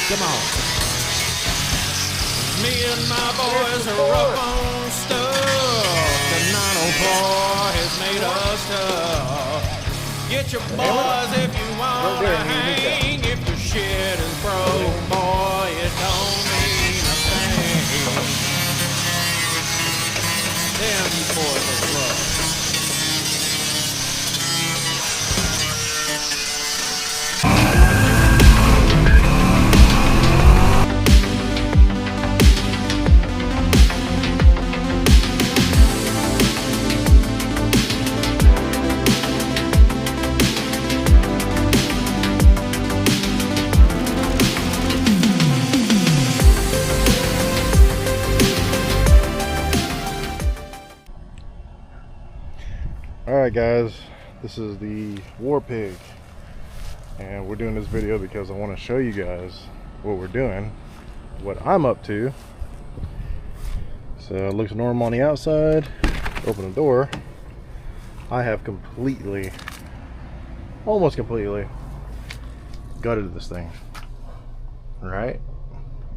Come on. Me and my boys are rough on stuff. The 904 has made us tough. Get your boys if you want to hang. If your shit is broke, boy, it don't mean a thing. Damn, you boys are rough. Alright guys, this is the War Pig, and we're doing this video because I want to show you guys what we're doing, what I'm up to. So it looks normal on the outside. Open the door. I have completely, almost completely gutted this thing. Alright,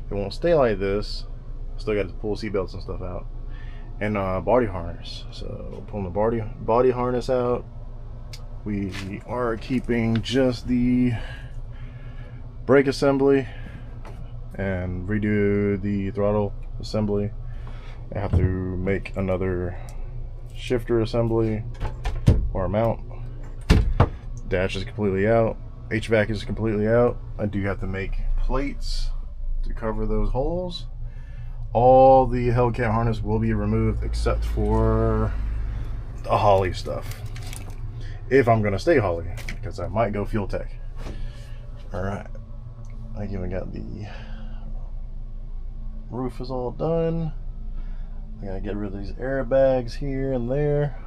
it won't stay like this. Still got to pull seatbelts and stuff out. And body harness. So pulling the body harness out. We are keeping just the brake assembly and redo the throttle assembly. I have to make another shifter assembly or mount. Dash is completely out. HVAC is completely out. I do have to make plates to cover those holes. All the Hellcat harness will be removed except for the Holly stuff, if I'm gonna stay Holly, because I might go fuel tech. Alright, I even got the roof is all done. I gotta get rid of these airbags here and there,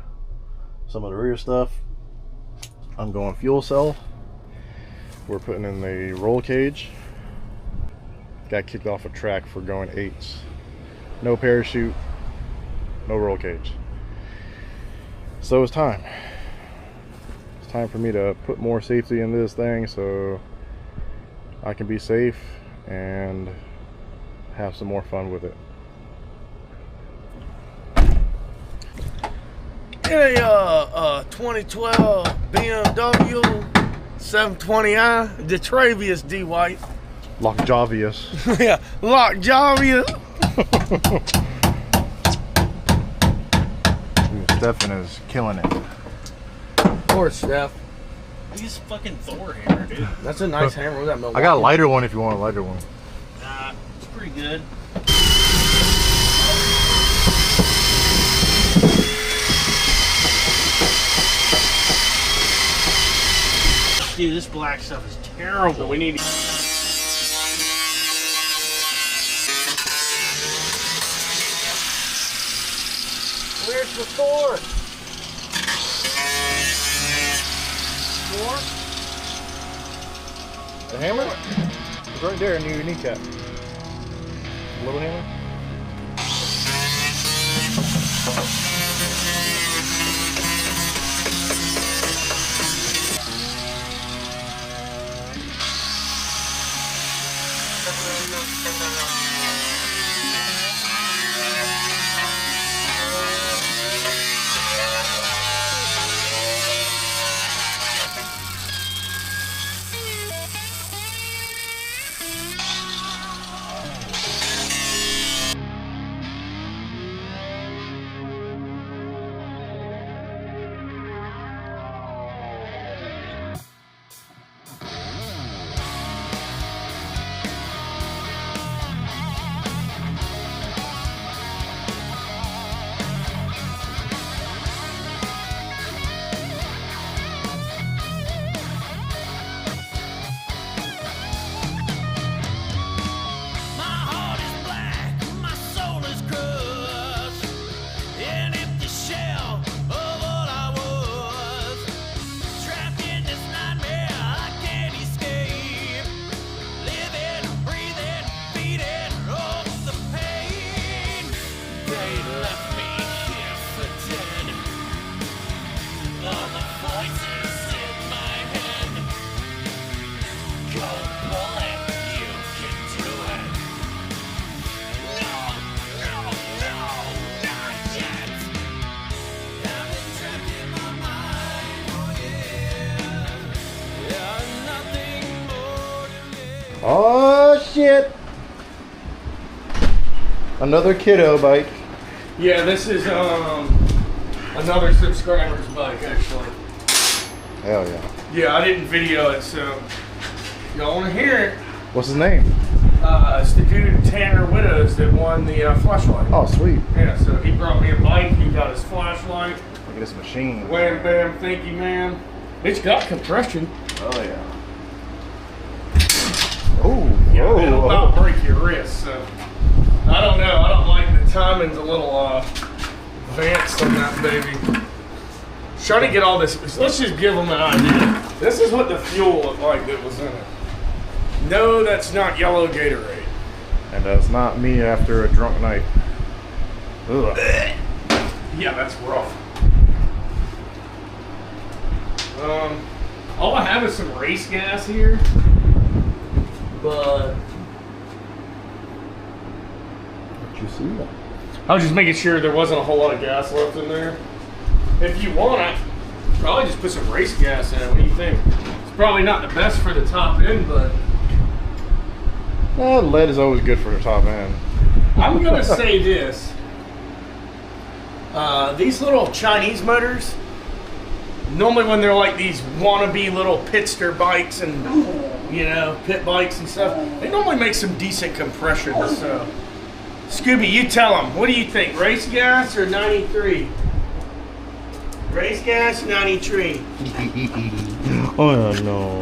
some of the rear stuff. I'm going fuel cell. We're putting in the roll cage. Got kicked off a track for going 8s. No parachute, no roll cage. So it's time. It's time for me to put more safety in this thing so I can be safe and have some more fun with it. In a 2012 BMW 720i, Detravius D. White. Lockjavius. Yeah, Lockjavius. Stefan is killing it. Poor Steph. He's fucking Thor hammer, dude. That's a nice hammer. With that Milwaukee. I got a lighter one if you want a lighter one. Nah, it's pretty good. Dude, this black stuff is terrible. We need to... Where's the Thor? The hammer? It's right there in your kneecap. Little hammer? Cold bullet, you can Oh shit! Another kiddo bike. Yeah, this is another subscriber's bike actually. Hell yeah. Yeah, I didn't video it, so y'all want to hear it. What's his name? It's the dude Tanner Widows that won the flashlight. Oh, sweet. Yeah, so he brought me a bike. He got his flashlight. Look at this machine. Wham bam, thank you, man. It's got compression. Oh yeah. Oh, Yeah, whoa, it'll about break your wrist. So I don't know. I don't like the timing's a little advanced on that baby. Trying to get all this. Let's just give them an idea. This is what the fuel looked like that was in it. No, that's not yellow Gatorade. And that's not me after a drunk night. Ugh. Yeah, that's rough. All I have is some race gas here, but Did you see that? I was just making sure there wasn't a whole lot of gas left in there. If you want, I probably just put some race gas in it. What do you think? It's probably not the best for the top end, but Lead is always good for the top end. I'm gonna say this. These little Chinese motors, normally when they're like these wannabe little pitster bikes and, you know, pit bikes and stuff, they normally make some decent compression. So, Scooby, you tell them. What do you think? Race gas or 93? Race gas, 93. Oh no.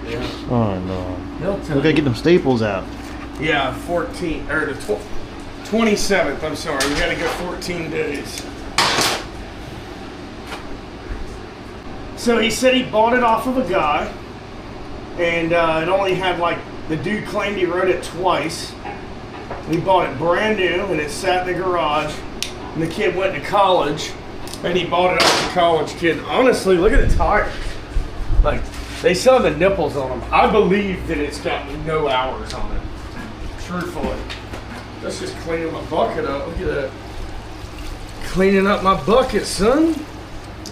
Yeah. Oh no. They'll tell We gotta you. get them staples out. Yeah, 14 or the 27th. I'm sorry, we got to go 14 days. So he said he bought it off of a guy, and it only had like the dude claimed he rode it twice. He bought it brand new, and it sat in the garage. And the kid went to college, and he bought it off the college kid. Honestly, look at the tires. Like they still have the nipples on them. I believe that it's got no hours on it. Truthfully. Let's just clean my bucket up. Look at that. Cleaning up my bucket, son.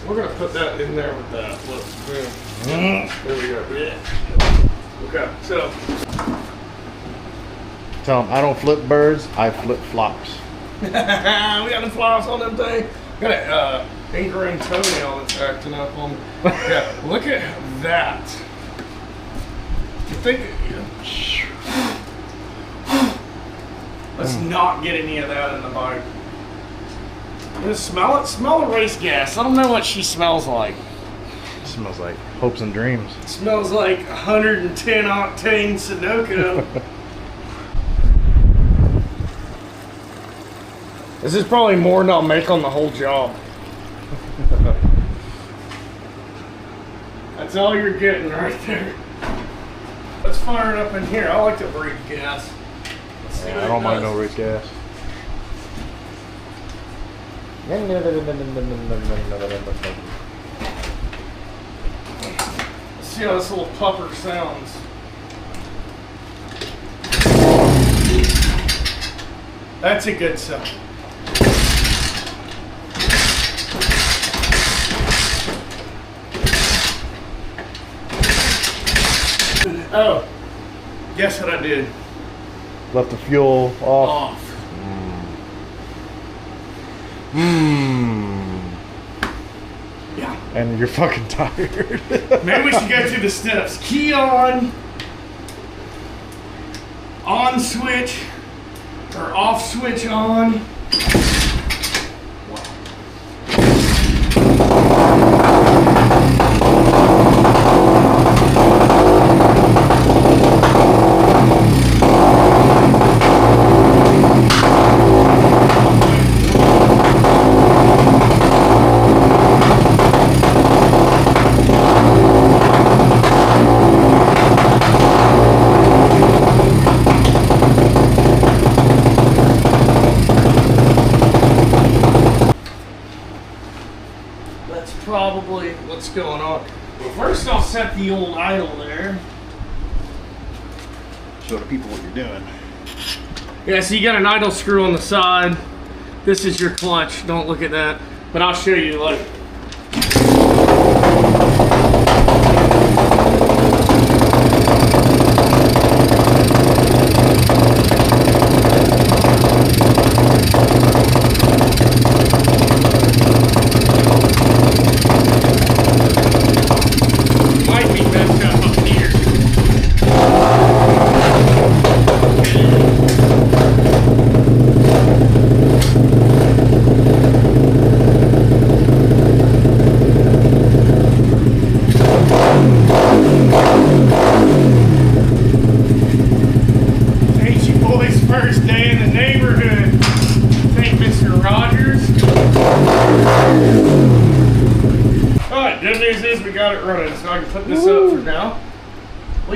We're going to put that in there with that. Look. There we go. Yeah. Okay, so. Tell them I don't flip birds, I flip flops. We got the flops on them thing. Got an ingrained toenail that's acting up on me. Yeah, look at that. You think. Let's not get any of that in the bike. Just smell it. Smell the race gas. I don't know what she smells like. It smells like hopes and dreams. It smells like 110 octane Sunoco. This is probably more than I'll make on the whole job. That's all you're getting right there. Let's fire it up in here. I like to breathe gas. Yeah, I don't mind no race gas. Let's see how this little pupper sounds. That's a good sound. Oh, guess what I did? Left the fuel off. Yeah. And you're fucking tired. Maybe we should go through the steps. Key on switch, or off switch on. Probably what's going on. Well, first I'll set the old idle there. Show the people what you're doing. Yeah, so you got an idle screw on the side. This is your clutch. Don't look at that. But I'll show you, like.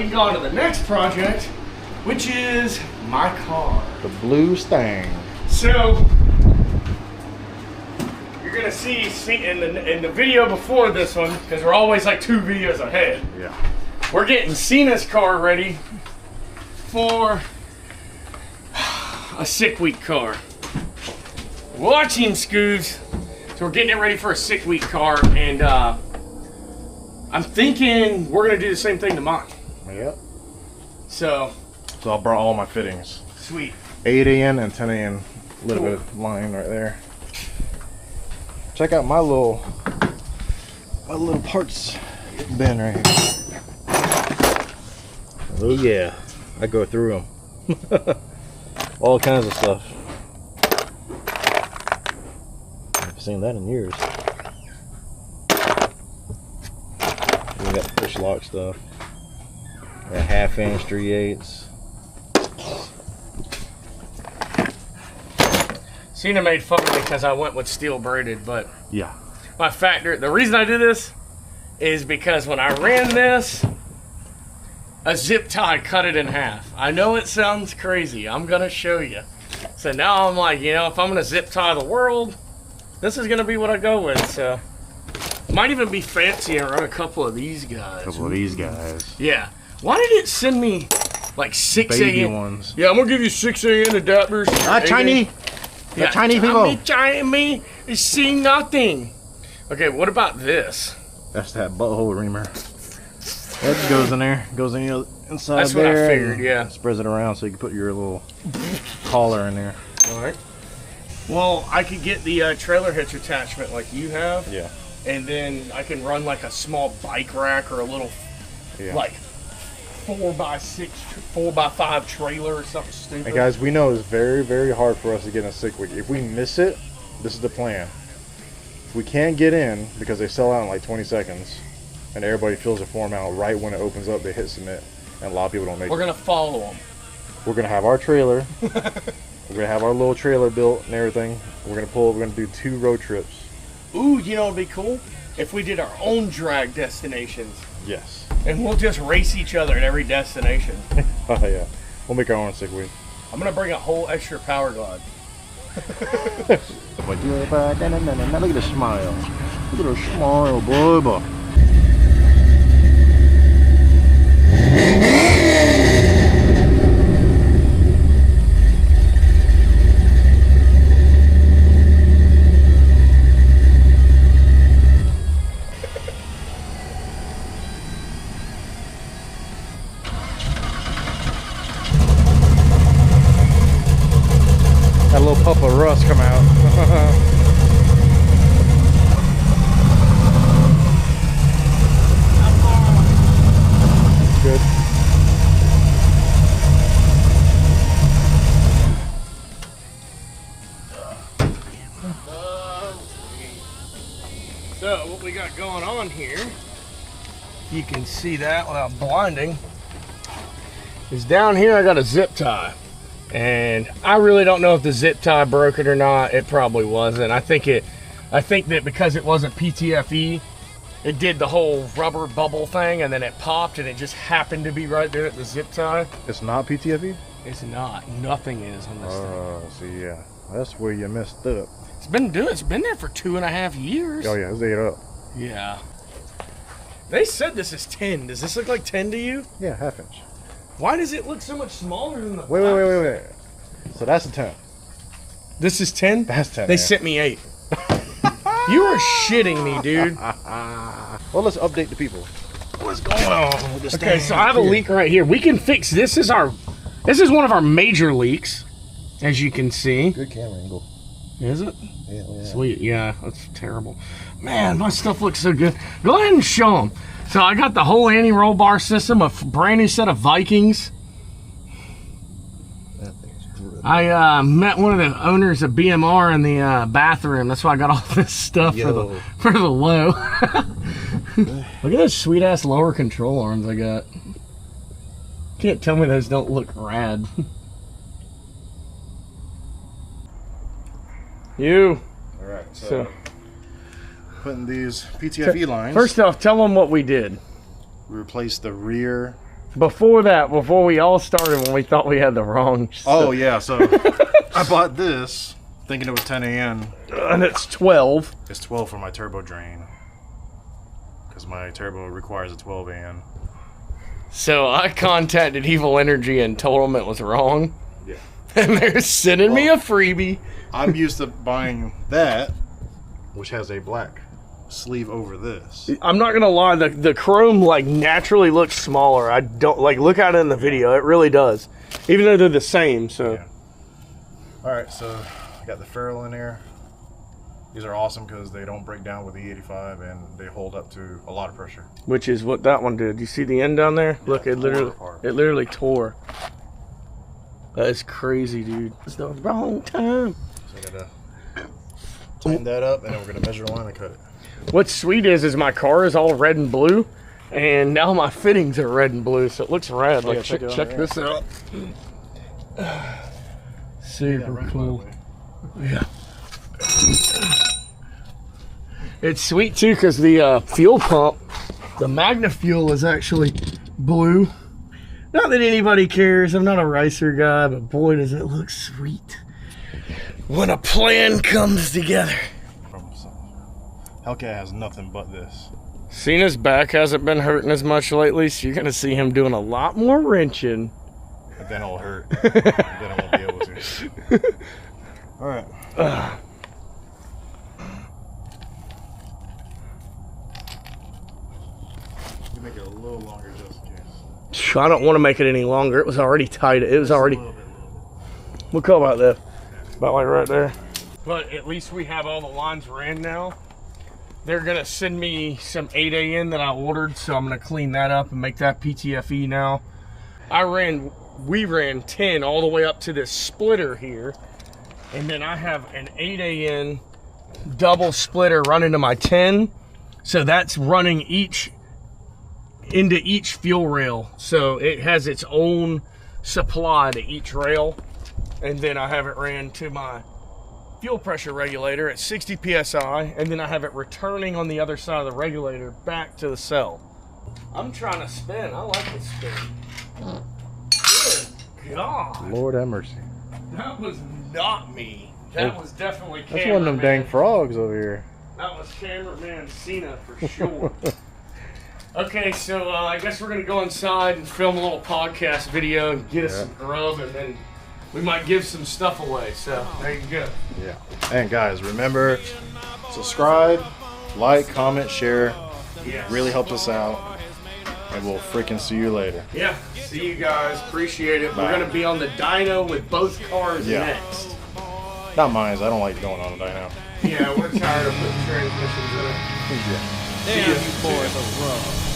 can go on to the next project, which is my car. The blue Stang. So you're gonna see in the video before this one, because we're always like 2 videos ahead. Yeah. We're getting Cena's car ready for a sick week car. Watching Scoobs. So we're getting it ready for a sick week car, and I'm thinking we're gonna do the same thing to mine. Yep. So I brought all my fittings. sweet. 8 in and 10 in. A little bit of line right there. Check out my little parts bin right here. Oh yeah, I go through them. All kinds of stuff. I've seen that in years. We got the push lock stuff. Got 1/2 inch 3/8. Cena made fun of me because I went with steel braided, but Yeah. the reason I do this is because when I ran this, a zip tie cut it in half. I know it sounds crazy. I'm gonna show you. So now I'm like, you know, if I'm gonna zip tie the world, this is gonna be what I go with. So might even be fancy and run a couple of these guys. A couple of these guys. Yeah. Why did it send me like 6 Baby a.m. ones. Yeah, I'm gonna give you 6 a.m. adapters. Ah, Chinese. The Chinese people. Chinese see nothing. Okay, what about this? That's that butthole reamer. That just goes in there. Goes in the inside That's what I there. figured, and yeah. Spreads it around so you can put your little collar in there. All right. Well, I could get the trailer hitch attachment like you have. Yeah. And then I can run like a small bike rack or a little like 4x6, 4x5 trailer or something stupid. And guys, we know it's very, very hard for us to get in a sick week. If we miss it, this is the plan. If we can't get in because they sell out in like 20 seconds and everybody fills the form out right when it opens up, they hit submit. And a lot of people don't make it. We're going to follow them. We're going to have our trailer. We're going to have our little trailer built and everything. We're going to do 2 road trips. Ooh, you know what would be cool? If we did our own drag destinations. Yes. And we'll just race each other at every destination. Oh yeah. We'll make our own sick week. I'm going to bring a whole extra power glide. Look at the smile. Look at the smile, boy. That little puff of rust come out. Good. So what we got going on here, you can see that without blinding, is down here I got a zip tie. And I really don't know if the zip tie broke it or not. It probably wasn't. I think that because it wasn't PTFE, it did the whole rubber bubble thing and then it popped and it just happened to be right there at the zip tie. It's not PTFE? It's not. Nothing is on this thing. Oh, see, yeah. That's where you messed up. It's been there for 2.5 years. Oh, yeah, it's ate up. Yeah. They said this is 10. Does this look like 10 to you? Yeah, 1/2 inch. Why does it look so much smaller than the Wait. So that's a 10. This is 10? That's 10. They yeah. sent me 8. You are shitting me, dude. Well, let's update the people. What's going on with this thing? Okay, so I have a leak right here. We can fix this. This is one of our major leaks, as you can see. Good camera angle. Is it? Yeah. Sweet. Yeah, that's terrible. Man, my stuff looks so good. Go ahead and show them. So I got the whole anti-roll bar system, a brand new set of Vikings. That thing's good. I met one of the owners of BMR in the bathroom. That's why I got all this stuff for the low. Look at those sweet ass lower control arms I got. Can't tell me those don't look rad. You. All right. So putting these PTFE lines. First off, tell them what we did. We replaced the rear before that, before we all started, when we thought we had the wrong stuff. Oh yeah, so I bought this thinking it was 10 AN. And it's 12. It's 12 for my turbo drain. Because my turbo requires a 12 AN. So I contacted Evil Energy and told them it was wrong. Yeah. And they're sending me a freebie. I'm used to buying that, which has a black sleeve over this. I'm not gonna lie, the chrome like naturally looks smaller. I don't like look at it in the video. It really does, even though they're the same. So. Yeah. All right, so I got the ferrule in here. These are awesome because they don't break down with the E85 and they hold up to a lot of pressure. Which is what that one did. You see the end down there? Yeah, look, it literally tore. That is crazy, dude. It's the wrong time. So I gotta tighten that up, and then we're gonna measure the line and cut it. What's sweet is my car is all red and blue, and now my fittings are red and blue, so it looks rad. Like check this out. Super cool. Yeah. It's sweet too because the fuel pump, the Magna fuel, is actually blue. Not that anybody cares. I'm not a racer guy, but boy, does it look sweet when a plan comes together. Hellcat has nothing but this. Cena's back hasn't been hurting as much lately, so you're gonna see him doing a lot more wrenching. But then it'll hurt. Then I won't be able to. All right. You make it a little longer just in case. I don't want to make it any longer. It was already tight. It was already. We'll call about that. About like right there. But at least we have all the lines ran now. They're gonna send me some 8AN that I ordered, so I'm gonna clean that up and make that PTFE now. We ran 10 all the way up to this splitter here, and then I have an 8AN double splitter running to my 10, so that's running into each fuel rail, so it has its own supply to each rail. And then I have it ran to my fuel pressure regulator at 60 psi, and then I have it returning on the other side of the regulator back to the cell. I'm trying to spin. I like to spin. Good God. Lord have mercy. That was not me. That was definitely cameraman. That's one of them dang frogs over here. That was cameraman Cena for sure. Okay, so I guess we're going to go inside and film a little podcast video and get us some grub, and then we might give some stuff away. So there you go. Yeah. And guys, remember, subscribe, like, comment, share. Yes. Really helps us out. And we'll freaking see you later. Yeah. See you guys. Appreciate it. Bye. We're going to be on the dyno with both cars next. Not mine. I don't like going on the dyno. Yeah, we're tired of putting transmissions in it. Yeah. Damn, you boys are rough.